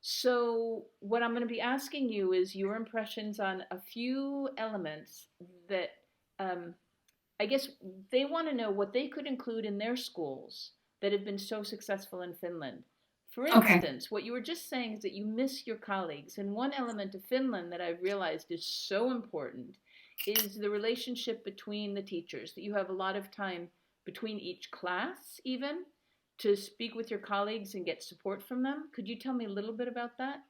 So, what I'm going to be asking you is your impressions on a few elements that um, I guess they want to know what they could include in their schools that have been so successful in Finland. For Okay. instance, what you were just saying is that you miss your colleagues. And one element of Finland that I've realized is so important is the relationship between the teachers, that you have a lot of time between each class, even to speak with your colleagues and get support from them. Could you tell me a little bit about that?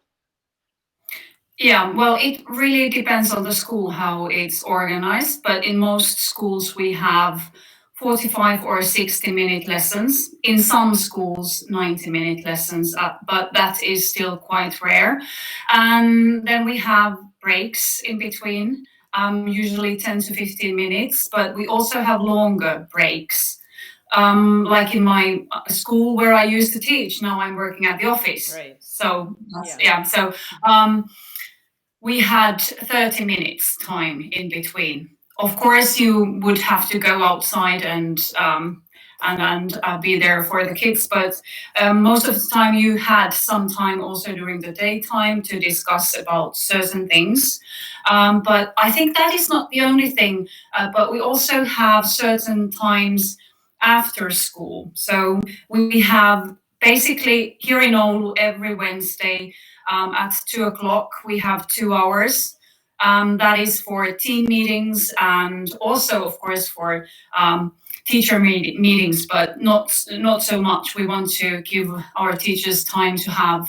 Yeah, well, it really depends on the school how it's organized, but in most schools we have 45 or 60-minute lessons. In some schools, 90-minute lessons, but that is still quite rare. And then we have breaks in between, usually 10 to 15 minutes, but we also have longer breaks. Like in my school where I used to teach, now I'm working at the office. Right. So that's, Yeah. yeah, so um, we had 30 minutes time in between. Of course, you would have to go outside and be there for the kids, but most of the time you had some time also during the daytime to discuss about certain things. But I think that is not the only thing. But we also have certain times after school. So we have basically here in Oulu every Wednesday at 2 o'clock. We have 2 hours. That is for team meetings and also, of course, for teacher meetings, but not so much. We want to give our teachers time to have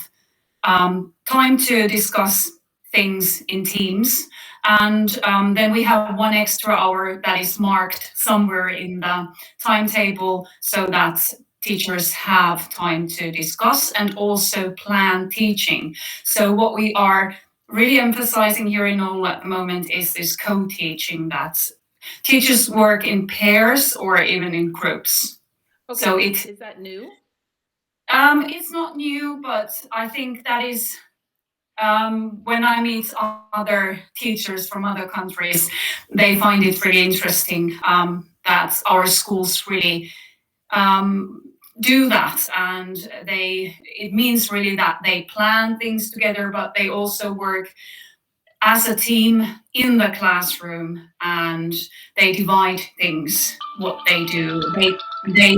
time to discuss things in teams. And then we have 1 extra hour that is marked somewhere in the timetable so that teachers have time to discuss and also plan teaching. So what we are really emphasizing here in Oulu at the moment is this co-teaching, that teachers work in pairs or even in groups. Okay, So it is that new? it's not new, but I think that is when I meet other teachers from other countries, they find it really interesting that our schools really um, do that, and it means really that they plan things together, but they also work as a team in the classroom, and they divide things what they do. They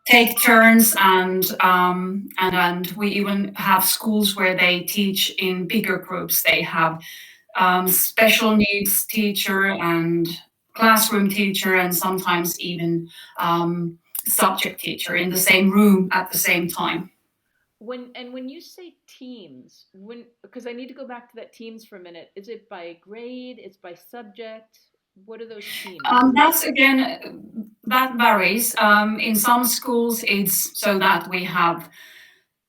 take turns, and we even have schools where they teach in bigger groups. They have special needs teacher and classroom teacher, and sometimes even subject teacher in the same room at the same time. When you say teams, when because I need to go back to that teams for a minute. Is it by grade? It's by subject? What are those teams? That's again, that varies. In some schools, it's so that we have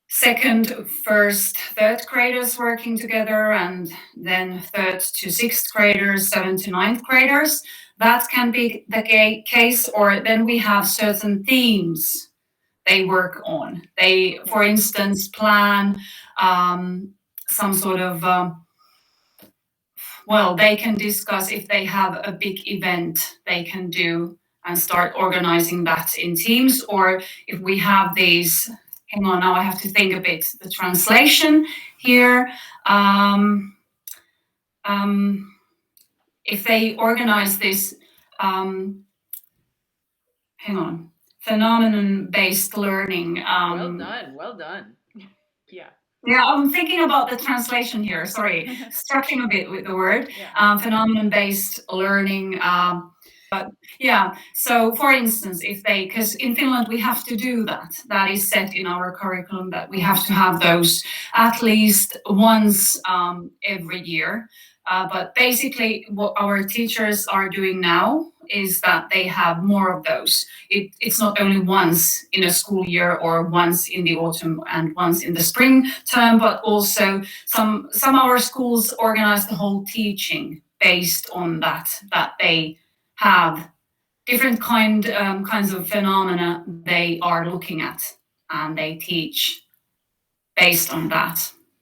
second, first, third graders working together, and then third to sixth graders, seventh to ninth graders. That can be the case, or then we have certain themes they work on. They, Okay. for instance, plan some sort of well, they can discuss if they have a big event they can do and start organizing that in teams, or if we have these, hang on, now I have to think a bit, the translation here. Um, um, if they organize this, um, hang on, phenomenon-based learning. Well done. Well done. Yeah. Yeah, I'm thinking about the translation here. Sorry, struggling a bit with the word. Yeah. Phenomenon-based learning. But yeah, so for instance, if they, because in Finland we have to do that. That is set in our curriculum that we have to have those at least once every year. But basically, what our teachers are doing now is that they have more of those. It's not only once in a school year or once in the autumn and once in the spring term, but also some of our schools organize the whole teaching based on that they have different kinds of phenomena they are looking at, and they teach based on that.